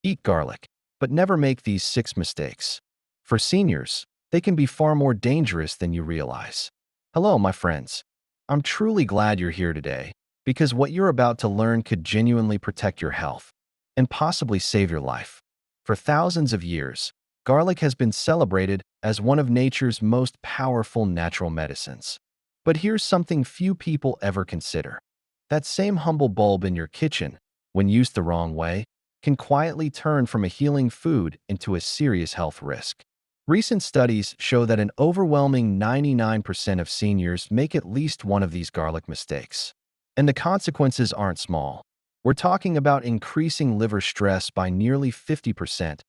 Eat garlic, but never make these 6 mistakes. For seniors, they can be far more dangerous than you realize. Hello, my friends. I'm truly glad you're here today because what you're about to learn could genuinely protect your health and possibly save your life. For thousands of years, garlic has been celebrated as one of nature's most powerful natural medicines. But here's something few people ever consider. That same humble bulb in your kitchen, when used the wrong way, can quietly turn from a healing food into a serious health risk. Recent studies show that an overwhelming 99% of seniors make at least one of these garlic mistakes. And the consequences aren't small. We're talking about increasing liver stress by nearly 50%,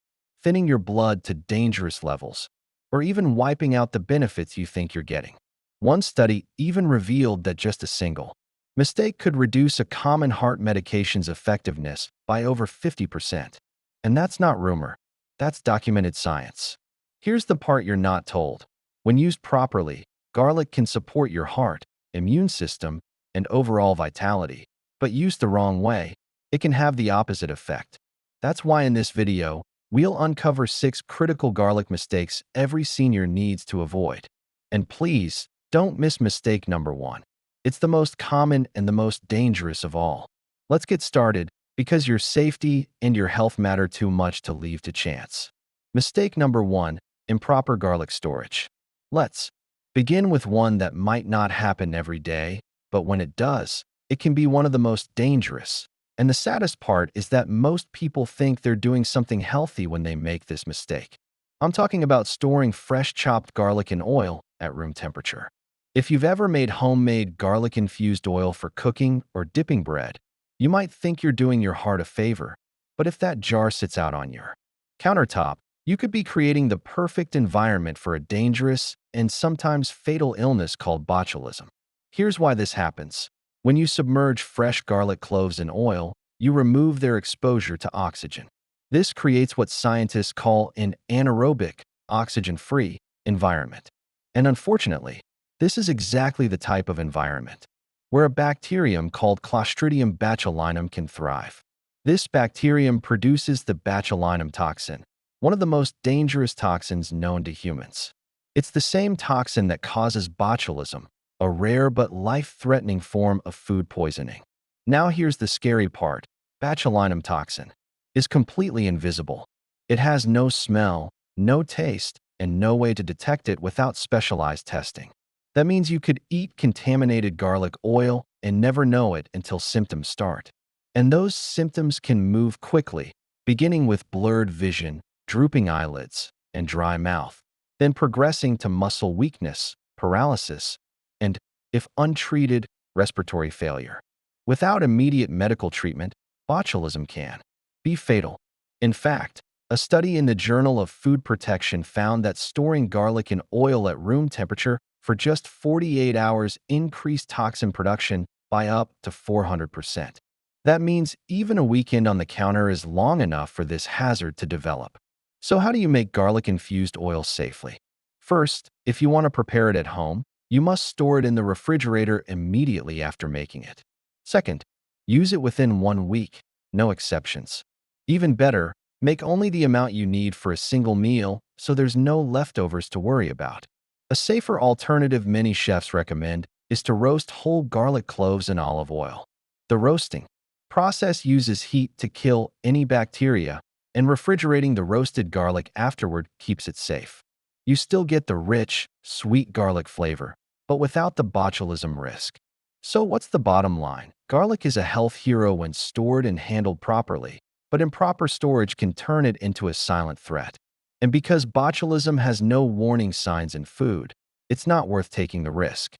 thinning your blood to dangerous levels, or even wiping out the benefits you think you're getting. One study even revealed that just a single mistake could reduce a common heart medication's effectiveness by over 50%. And that's not rumor. That's documented science. Here's the part you're not told. When used properly, garlic can support your heart, immune system, and overall vitality. But used the wrong way, it can have the opposite effect. That's why in this video, we'll uncover 6 critical garlic mistakes every senior needs to avoid. And please, don't miss mistake number 1. It's the most common and the most dangerous of all. Let's get started because your safety and your health matter too much to leave to chance. Mistake number 1, improper garlic storage. Let's begin with one that might not happen every day, but when it does, it can be one of the most dangerous. And the saddest part is that most people think they're doing something healthy when they make this mistake. I'm talking about storing fresh chopped garlic in oil at room temperature. If you've ever made homemade garlic-infused oil for cooking or dipping bread, you might think you're doing your heart a favor. But if that jar sits out on your countertop, you could be creating the perfect environment for a dangerous and sometimes fatal illness called botulism. Here's why this happens. When you submerge fresh garlic cloves in oil, you remove their exposure to oxygen. This creates what scientists call an anaerobic, oxygen-free environment. And unfortunately, this is exactly the type of environment where a bacterium called Clostridium botulinum can thrive. This bacterium produces the botulinum toxin, one of the most dangerous toxins known to humans. It's the same toxin that causes botulism, a rare but life-threatening form of food poisoning. Now here's the scary part. Botulinum toxin is completely invisible. It has no smell, no taste, and no way to detect it without specialized testing. That means you could eat contaminated garlic oil and never know it until symptoms start. And those symptoms can move quickly, beginning with blurred vision, drooping eyelids, and dry mouth, then progressing to muscle weakness, paralysis, and, if untreated, respiratory failure. Without immediate medical treatment, botulism can be fatal. In fact, a study in the Journal of Food Protection found that storing garlic in oil at room temperature for just 48 hours increased toxin production by up to 400%. That means even a weekend on the counter is long enough for this hazard to develop. So how do you make garlic-infused oil safely? First, if you want to prepare it at home, you must store it in the refrigerator immediately after making it. Second, use it within 1 week, no exceptions. Even better, make only the amount you need for a single meal so there's no leftovers to worry about. A safer alternative many chefs recommend is to roast whole garlic cloves in olive oil. The roasting process uses heat to kill any bacteria, and refrigerating the roasted garlic afterward keeps it safe. You still get the rich, sweet garlic flavor, but without the botulism risk. So what's the bottom line? Garlic is a health hero when stored and handled properly, but improper storage can turn it into a silent threat. And because botulism has no warning signs in food, it's not worth taking the risk.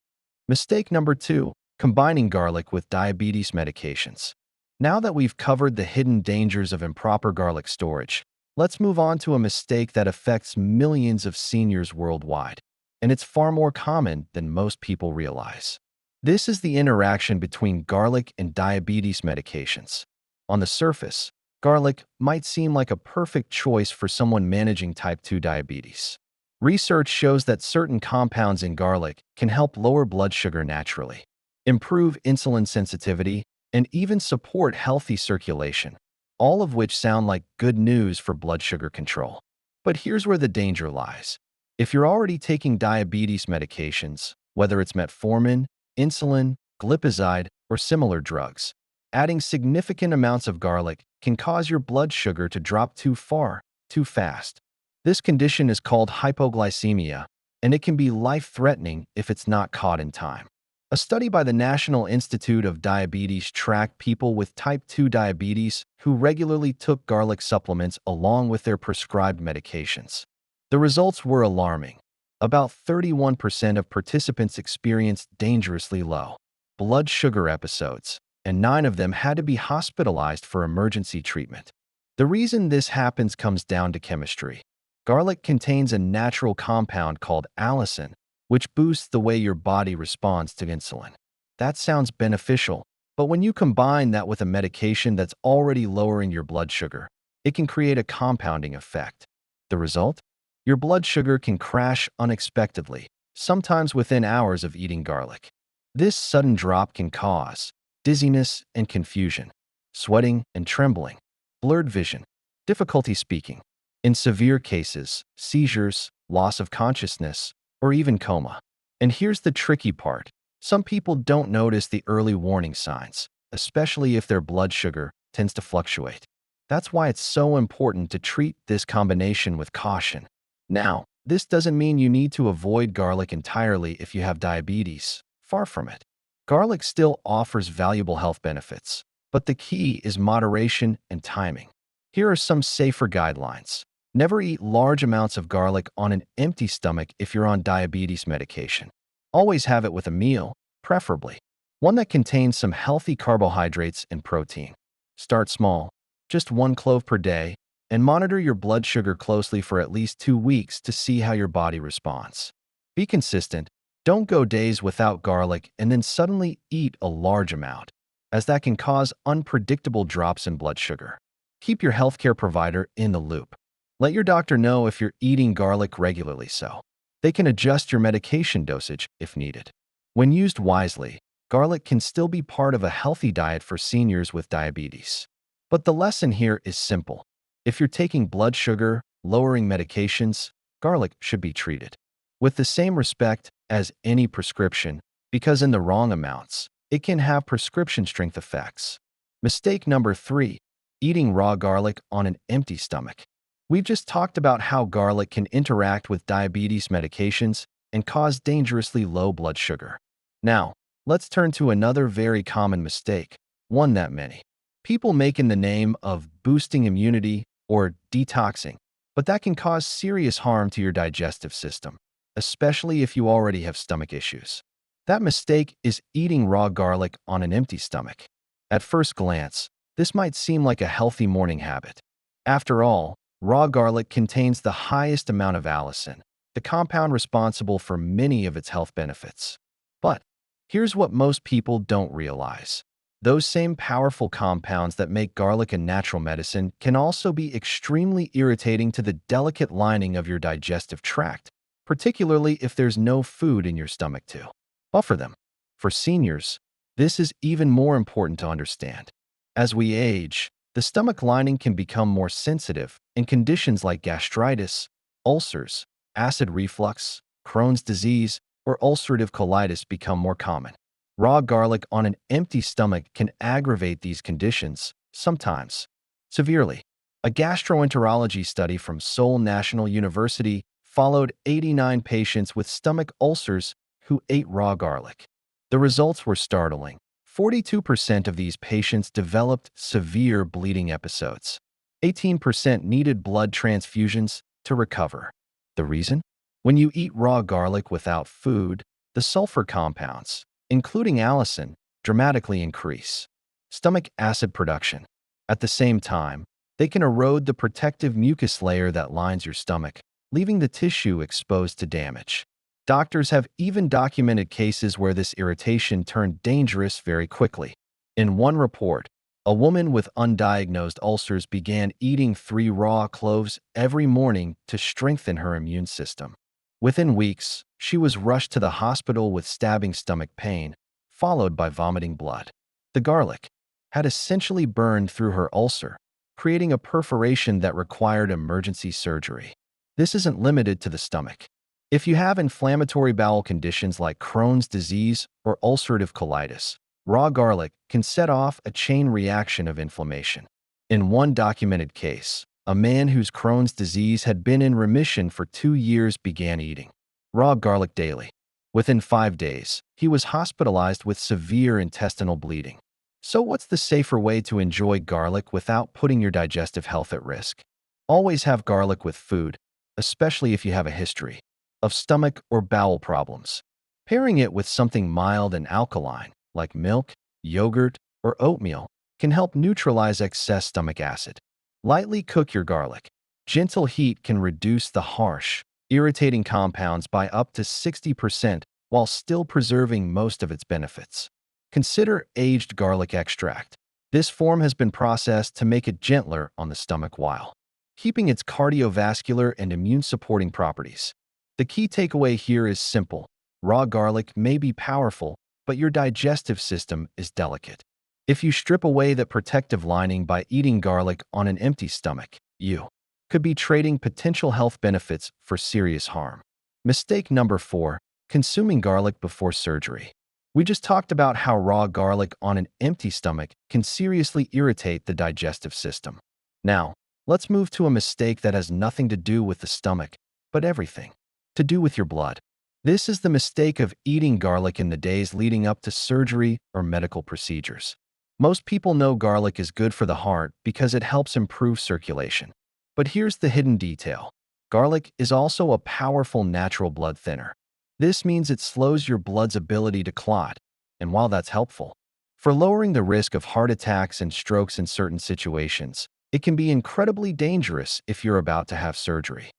Mistake number 2, combining garlic with diabetes medications. Now that we've covered the hidden dangers of improper garlic storage, let's move on to a mistake that affects millions of seniors worldwide, and it's far more common than most people realize. This is the interaction between garlic and diabetes medications. On the surface, garlic might seem like a perfect choice for someone managing type 2 diabetes. Research shows that certain compounds in garlic can help lower blood sugar naturally, improve insulin sensitivity, and even support healthy circulation, all of which sound like good news for blood sugar control. But here's where the danger lies. If you're already taking diabetes medications, whether it's metformin, insulin, glipizide, or similar drugs, adding significant amounts of garlic can cause your blood sugar to drop too far, too fast. This condition is called hypoglycemia, and it can be life-threatening if it's not caught in time. A study by the National Institute of Diabetes tracked people with type 2 diabetes who regularly took garlic supplements along with their prescribed medications. The results were alarming. About 31% of participants experienced dangerously low blood sugar episodes, and 9 of them had to be hospitalized for emergency treatment. The reason this happens comes down to chemistry. Garlic contains a natural compound called allicin, which boosts the way your body responds to insulin. That sounds beneficial, but when you combine that with a medication that's already lowering your blood sugar, it can create a compounding effect. The result? Your blood sugar can crash unexpectedly, sometimes within hours of eating garlic. This sudden drop can cause dizziness and confusion, sweating and trembling, blurred vision, difficulty speaking, in severe cases, seizures, loss of consciousness, or even coma. And here's the tricky part. Some people don't notice the early warning signs, especially if their blood sugar tends to fluctuate. That's why it's so important to treat this combination with caution. Now, this doesn't mean you need to avoid garlic entirely if you have diabetes. Far from it. Garlic still offers valuable health benefits, but the key is moderation and timing. Here are some safer guidelines. Never eat large amounts of garlic on an empty stomach if you're on diabetes medication. Always have it with a meal, preferably one that contains some healthy carbohydrates and protein. Start small, just 1 clove per day, and monitor your blood sugar closely for at least 2 weeks to see how your body responds. Be consistent. Don't go days without garlic and then suddenly eat a large amount, as that can cause unpredictable drops in blood sugar. Keep your healthcare provider in the loop. Let your doctor know if you're eating garlic regularly so they can adjust your medication dosage if needed. When used wisely, garlic can still be part of a healthy diet for seniors with diabetes. But the lesson here is simple. If you're taking blood sugar lowering medications, garlic should be treated with the same respect as any prescription, because in the wrong amounts, it can have prescription strength effects. Mistake number 3, eating raw garlic on an empty stomach. We've just talked about how garlic can interact with diabetes medications and cause dangerously low blood sugar. Now, let's turn to another very common mistake, one that many people make in the name of boosting immunity or detoxing, but that can cause serious harm to your digestive system, especially if you already have stomach issues. That mistake is eating raw garlic on an empty stomach. At first glance, this might seem like a healthy morning habit. After all, raw garlic contains the highest amount of allicin, the compound responsible for many of its health benefits. But here's what most people don't realize. Those same powerful compounds that make garlic a natural medicine can also be extremely irritating to the delicate lining of your digestive tract, particularly if there's no food in your stomach to buffer them. For seniors, this is even more important to understand. As we age, the stomach lining can become more sensitive, and conditions like gastritis, ulcers, acid reflux, Crohn's disease, or ulcerative colitis become more common. Raw garlic on an empty stomach can aggravate these conditions, sometimes severely. A gastroenterology study from Seoul National University followed 89 patients with stomach ulcers who ate raw garlic. The results were startling. 42% of these patients developed severe bleeding episodes. 18% needed blood transfusions to recover. The reason? When you eat raw garlic without food, the sulfur compounds, including allicin, dramatically increase stomach acid production. At the same time, they can erode the protective mucus layer that lines your stomach, leaving the tissue exposed to damage. Doctors have even documented cases where this irritation turned dangerous very quickly. In one report, a woman with undiagnosed ulcers began eating 3 raw cloves every morning to strengthen her immune system. Within weeks, she was rushed to the hospital with stabbing stomach pain, followed by vomiting blood. The garlic had essentially burned through her ulcer, creating a perforation that required emergency surgery. This isn't limited to the stomach. If you have inflammatory bowel conditions like Crohn's disease or ulcerative colitis, raw garlic can set off a chain reaction of inflammation. In one documented case, a man whose Crohn's disease had been in remission for 2 years began eating raw garlic daily. Within 5 days, he was hospitalized with severe intestinal bleeding. So what's the safer way to enjoy garlic without putting your digestive health at risk? Always have garlic with food, especially if you have a history of stomach or bowel problems. Pairing it with something mild and alkaline, like milk, yogurt, or oatmeal, can help neutralize excess stomach acid. Lightly cook your garlic. Gentle heat can reduce the harsh, irritating compounds by up to 60% while still preserving most of its benefits. Consider aged garlic extract. This form has been processed to make it gentler on the stomach while keeping its cardiovascular and immune-supporting properties. The key takeaway here is simple. Raw garlic may be powerful, but your digestive system is delicate. If you strip away the protective lining by eating garlic on an empty stomach, you could be trading potential health benefits for serious harm. Mistake number 4, consuming garlic before surgery. We just talked about how raw garlic on an empty stomach can seriously irritate the digestive system. Now, let's move to a mistake that has nothing to do with the stomach, but everything to do with your blood. This is the mistake of eating garlic in the days leading up to surgery or medical procedures. Most people know garlic is good for the heart because it helps improve circulation. But here's the hidden detail. Garlic is also a powerful natural blood thinner. This means it slows your blood's ability to clot, and while that's helpful for lowering the risk of heart attacks and strokes in certain situations, it can be incredibly dangerous if you're about to have surgery.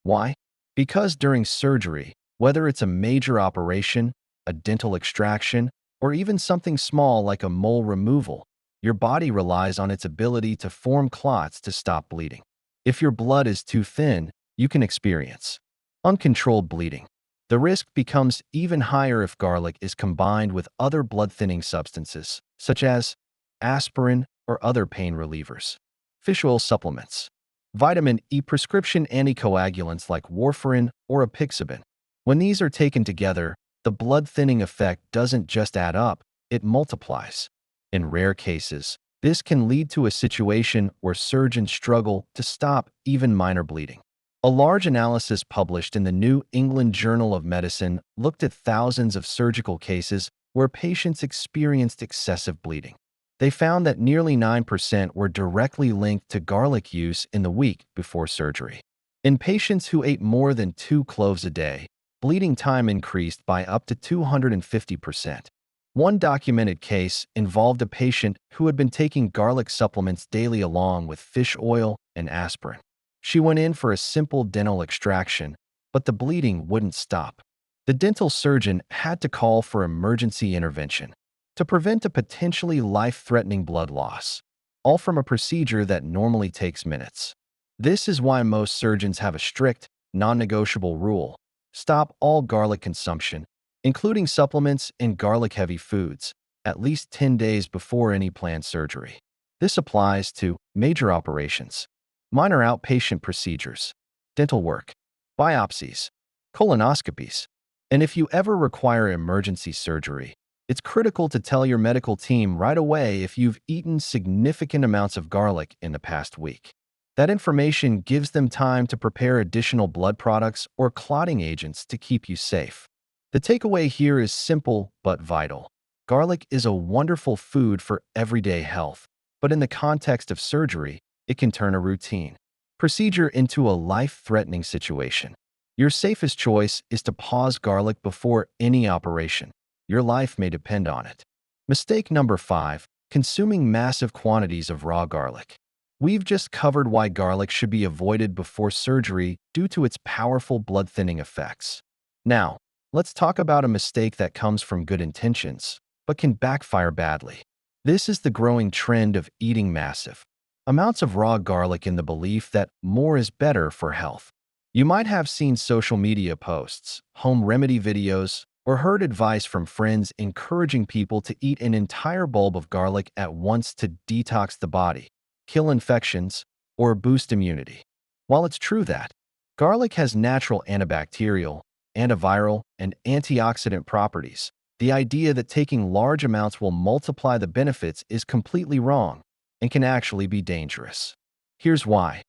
Why? Because during surgery, whether it's a major operation, a dental extraction, or even something small like a mole removal, your body relies on its ability to form clots to stop bleeding. If your blood is too thin, you can experience uncontrolled bleeding. The risk becomes even higher if garlic is combined with other blood-thinning substances, such as aspirin or other pain relievers. Fish oil supplements. Vitamin E prescription anticoagulants like warfarin or apixaban. When these are taken together, the blood-thinning effect doesn't just add up, it multiplies. In rare cases, this can lead to a situation where surgeons struggle to stop even minor bleeding. A large analysis published in the New England Journal of Medicine looked at thousands of surgical cases where patients experienced excessive bleeding. They found that nearly 9% were directly linked to garlic use in the week before surgery. In patients who ate more than 2 cloves a day, bleeding time increased by up to 250%. One documented case involved a patient who had been taking garlic supplements daily along with fish oil and aspirin. She went in for a simple dental extraction, but the bleeding wouldn't stop. The dental surgeon had to call for emergency intervention to prevent a potentially life-threatening blood loss, all from a procedure that normally takes minutes. This is why most surgeons have a strict, non-negotiable rule: stop all garlic consumption, including supplements and garlic-heavy foods, at least 10 days before any planned surgery. This applies to major operations, minor outpatient procedures, dental work, biopsies, colonoscopies, and if you ever require emergency surgery, it's critical to tell your medical team right away if you've eaten significant amounts of garlic in the past week. That information gives them time to prepare additional blood products or clotting agents to keep you safe. The takeaway here is simple but vital. Garlic is a wonderful food for everyday health, but in the context of surgery, it can turn a routine procedure into a life-threatening situation. Your safest choice is to pause garlic before any operation. Your life may depend on it. Mistake number 5, consuming massive quantities of raw garlic. We've just covered why garlic should be avoided before surgery due to its powerful blood-thinning effects. Now, let's talk about a mistake that comes from good intentions, but can backfire badly. This is the growing trend of eating massive amounts of raw garlic in the belief that more is better for health. You might have seen social media posts, home remedy videos, or heard advice from friends encouraging people to eat an entire bulb of garlic at once to detox the body, kill infections, or boost immunity. While it's true that garlic has natural antibacterial, antiviral, and antioxidant properties, the idea that taking large amounts will multiply the benefits is completely wrong and can actually be dangerous. Here's why.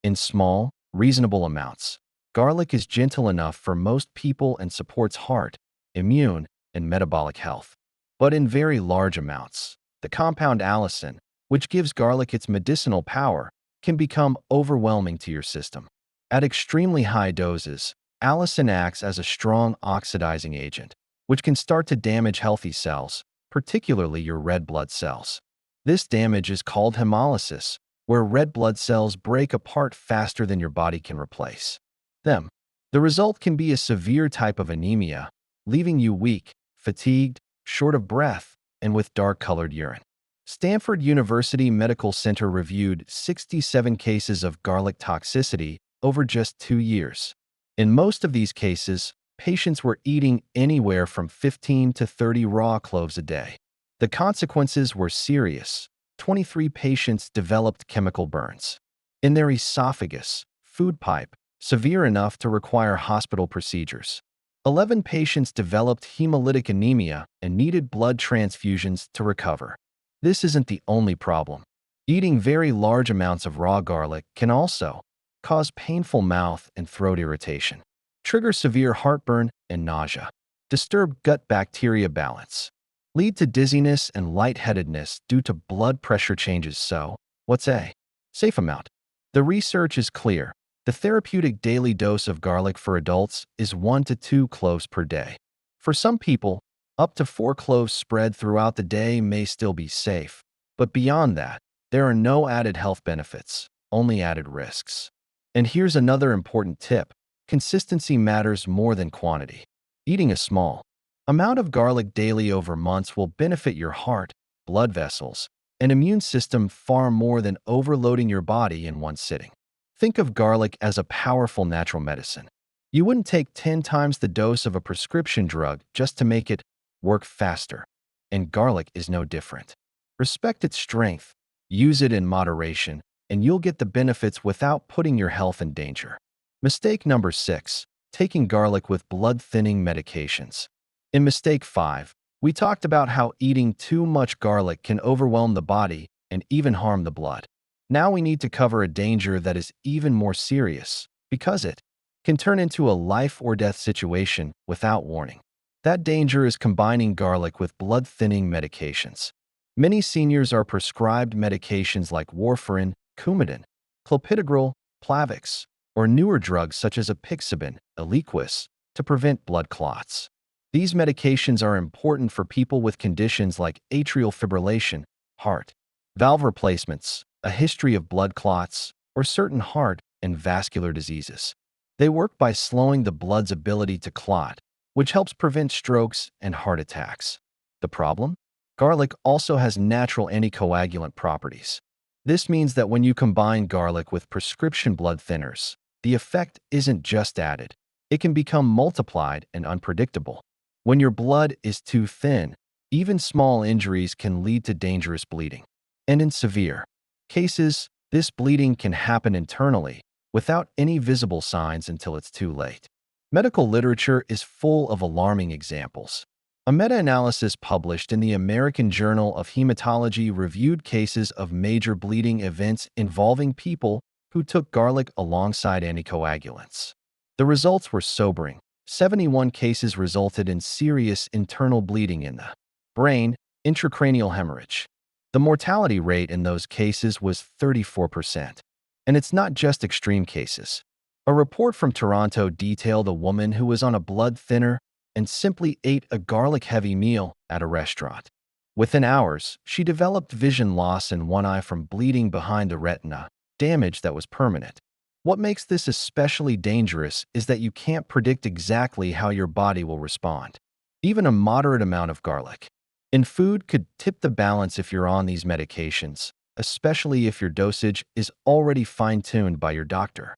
In small, reasonable amounts, garlic is gentle enough for most people and supports heart, immune, and metabolic health. But in very large amounts, the compound allicin, which gives garlic its medicinal power, can become overwhelming to your system. At extremely high doses, allicin acts as a strong oxidizing agent, which can start to damage healthy cells, particularly your red blood cells. This damage is called hemolysis, where red blood cells break apart faster than your body can replace them. The result can be a severe type of anemia, leaving you weak, fatigued, short of breath, and with dark-colored urine. Stanford University Medical Center reviewed 67 cases of garlic toxicity over just 2 years. In most of these cases, patients were eating anywhere from 15 to 30 raw cloves a day. The consequences were serious. 23 patients developed chemical burns in their esophagus, food pipe, severe enough to require hospital procedures. 11 patients developed hemolytic anemia and needed blood transfusions to recover. This isn't the only problem. Eating very large amounts of raw garlic can also cause painful mouth and throat irritation, trigger severe heartburn and nausea, disturb gut bacteria balance, lead to dizziness and lightheadedness due to blood pressure changes. So, what's a safe amount? The research is clear. The therapeutic daily dose of garlic for adults is 1 to 2 cloves per day. For some people, up to 4 cloves spread throughout the day may still be safe, but beyond that, there are no added health benefits, only added risks. And here's another important tip. Consistency matters more than quantity. Eating a small amount of garlic daily over months will benefit your heart, blood vessels, and immune system far more than overloading your body in one sitting. Think of garlic as a powerful natural medicine. You wouldn't take 10 times the dose of a prescription drug just to make it work faster. And garlic is no different. Respect its strength, use it in moderation, and you'll get the benefits without putting your health in danger. Mistake number 6. Taking garlic with blood-thinning medications. In mistake 5, we talked about how eating too much garlic can overwhelm the body and even harm the blood. Now we need to cover a danger that is even more serious, because it can turn into a life-or-death situation without warning. That danger is combining garlic with blood-thinning medications. Many seniors are prescribed medications like warfarin, Coumadin, clopidogrel, Plavix, or newer drugs such as apixaban, Eliquis, to prevent blood clots. These medications are important for people with conditions like atrial fibrillation, heart valve replacements, a history of blood clots, or certain heart and vascular diseases. They work by slowing the blood's ability to clot, which helps prevent strokes and heart attacks. The problem? Garlic also has natural anticoagulant properties. This means that when you combine garlic with prescription blood thinners, the effect isn't just added. It can become multiplied and unpredictable. When your blood is too thin, even small injuries can lead to dangerous bleeding. And in severe cases, this bleeding can happen internally, without any visible signs until it's too late. Medical literature is full of alarming examples. A meta-analysis published in the American Journal of Hematology reviewed cases of major bleeding events involving people who took garlic alongside anticoagulants. The results were sobering. 71 cases resulted in serious internal bleeding in the brain, intracranial hemorrhage. The mortality rate in those cases was 34%. And it's not just extreme cases. A report from Toronto detailed a woman who was on a blood thinner and simply ate a garlic-heavy meal at a restaurant. Within hours, she developed vision loss in one eye from bleeding behind the retina, damage that was permanent. What makes this especially dangerous is that you can't predict exactly how your body will respond. Even a moderate amount of garlic in food could tip the balance if you're on these medications, especially if your dosage is already fine-tuned by your doctor.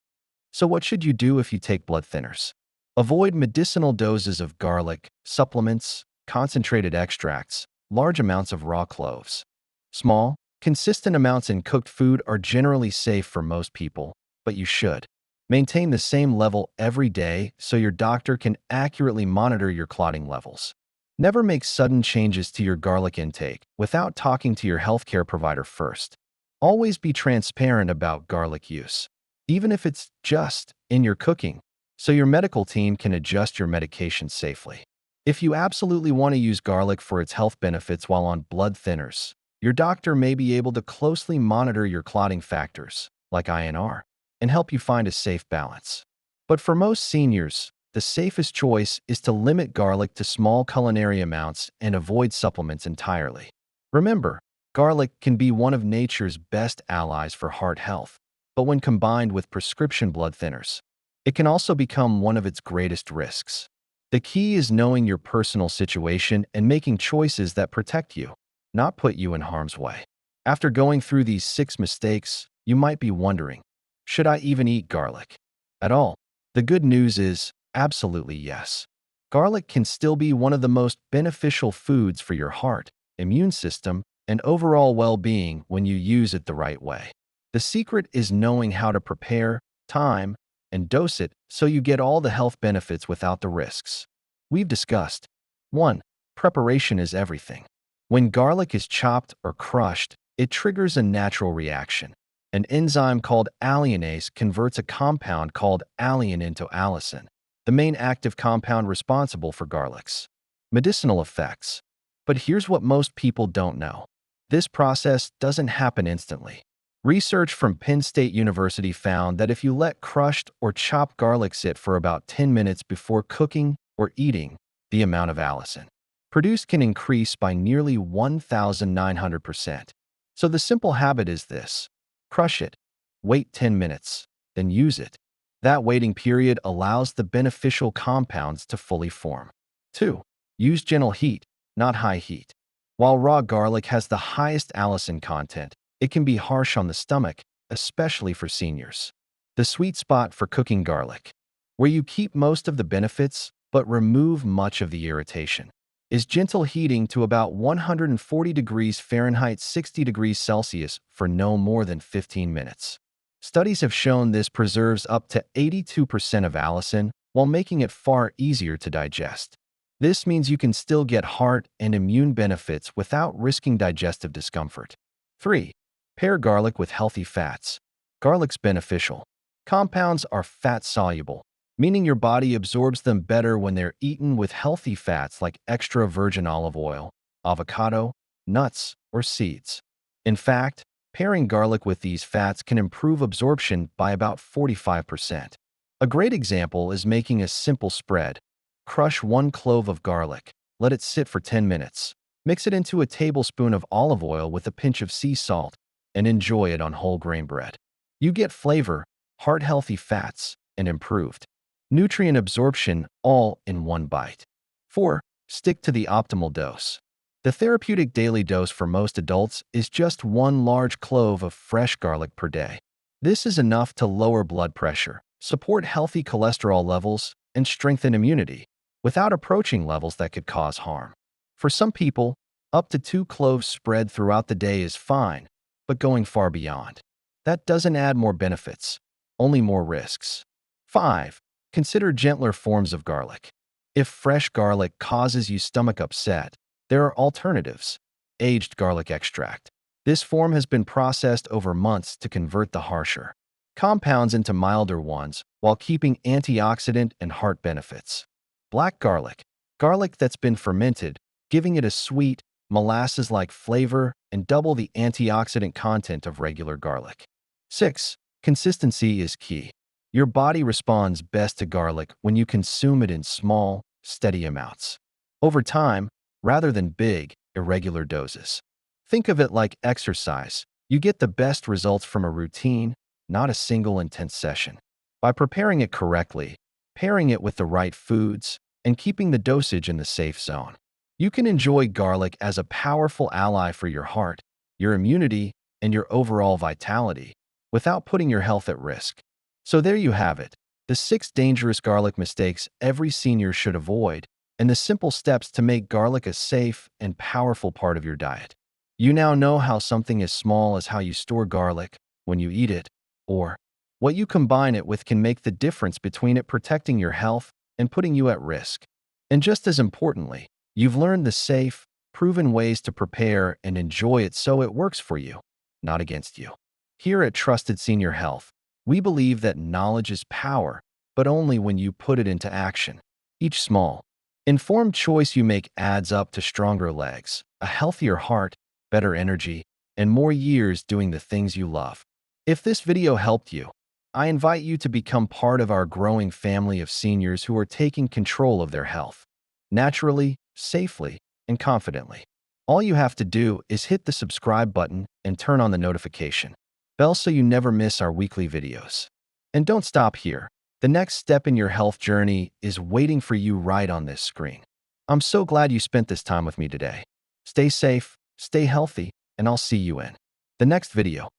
So what should you do if you take blood thinners? Avoid medicinal doses of garlic, supplements, concentrated extracts, large amounts of raw cloves. Small, Consistent amounts in cooked food are generally safe for most people, but you should maintain the same level every day so your doctor can accurately monitor your clotting levels. Never make sudden changes to your garlic intake without talking to your healthcare provider first. Always be transparent about garlic use, even if it's just in your cooking, so your medical team can adjust your medication safely. If you absolutely want to use garlic for its health benefits while on blood thinners, your doctor may be able to closely monitor your clotting factors, like INR, and help you find a safe balance. But for most seniors, the safest choice is to limit garlic to small culinary amounts and avoid supplements entirely. Remember, garlic can be one of nature's best allies for heart health, but when combined with prescription blood thinners, it can also become one of its greatest risks. The key is knowing your personal situation and making choices that protect you, not put you in harm's way. After going through these 6 mistakes, you might be wondering, should I even eat garlic at all? The good news is, absolutely yes. Garlic can still be one of the most beneficial foods for your heart, immune system, and overall well-being when you use it the right way. The secret is knowing how to prepare, time, and dose it so you get all the health benefits without the risks. We've discussed 1. Preparation is everything. When garlic is chopped or crushed, it triggers a natural reaction. An enzyme called alliinase converts a compound called alliin into allicin, the main active compound responsible for garlic's medicinal effects. But here's what most people don't know. This process doesn't happen instantly. Research from Penn State University found that if you let crushed or chopped garlic sit for about 10 minutes before cooking or eating, the amount of allicin produced can increase by nearly 1,900%. So the simple habit is this: crush it, wait 10 minutes, then use it. That waiting period allows the beneficial compounds to fully form. 2. Use gentle heat, not high heat. While raw garlic has the highest allicin content, it can be harsh on the stomach, especially for seniors. The sweet spot for cooking garlic, where you keep most of the benefits but remove much of the irritation, is gentle heating to about 140 degrees Fahrenheit 60 degrees Celsius for no more than 15 minutes. Studies have shown this preserves up to 82% of allicin while making it far easier to digest. This means you can still get heart and immune benefits without risking digestive discomfort. 3. Pair garlic with healthy fats. Garlic's beneficial compounds are fat-soluble, meaning your body absorbs them better when they're eaten with healthy fats like extra virgin olive oil, avocado, nuts, or seeds. In fact, pairing garlic with these fats can improve absorption by about 45%. A great example is making a simple spread. Crush 1 clove of garlic, let it sit for 10 minutes. Mix it into a tablespoon of olive oil with a pinch of sea salt, and enjoy it on whole grain bread. You get flavor, heart-healthy fats, and improved nutrient absorption all in one bite. 4. Stick to the optimal dose. The therapeutic daily dose for most adults is just 1 large clove of fresh garlic per day. This is enough to lower blood pressure, support healthy cholesterol levels, and strengthen immunity, without approaching levels that could cause harm. For some people, up to 2 cloves spread throughout the day is fine, but going far beyond that doesn't add more benefits, only more risks. 5. Consider gentler forms of garlic. If fresh garlic causes you stomach upset, there are alternatives. Aged garlic extract. This form has been processed over months to convert the harsher compounds into milder ones while keeping antioxidant and heart benefits. Black garlic. Garlic that's been fermented, giving it a sweet, molasses-like flavor and double the antioxidant content of regular garlic. 6. Consistency is key. Your body responds best to garlic when you consume it in small, steady amounts, over time, rather than big, irregular doses. Think of it like exercise. You get the best results from a routine, not a single intense session. By preparing it correctly, pairing it with the right foods, and keeping the dosage in the safe zone, you can enjoy garlic as a powerful ally for your heart, your immunity, and your overall vitality, without putting your health at risk. So there you have it, the 6 dangerous garlic mistakes every senior should avoid, and the simple steps to make garlic a safe and powerful part of your diet. You now know how something as small as how you store garlic when you eat it, or what you combine it with can make the difference between it protecting your health and putting you at risk. And just as importantly, you've learned the safe, proven ways to prepare and enjoy it so it works for you, not against you. Here at Trusted Senior Health, we believe that knowledge is power, but only when you put it into action. Each small, informed choice you make adds up to stronger legs, a healthier heart, better energy, and more years doing the things you love. If this video helped you, I invite you to become part of our growing family of seniors who are taking control of their health, naturally, safely, and confidently. All you have to do is hit the subscribe button and turn on the notification bell so you never miss our weekly videos. And don't stop here. The next step in your health journey is waiting for you right on this screen. I'm so glad you spent this time with me today. Stay safe, stay healthy, and I'll see you in the next video.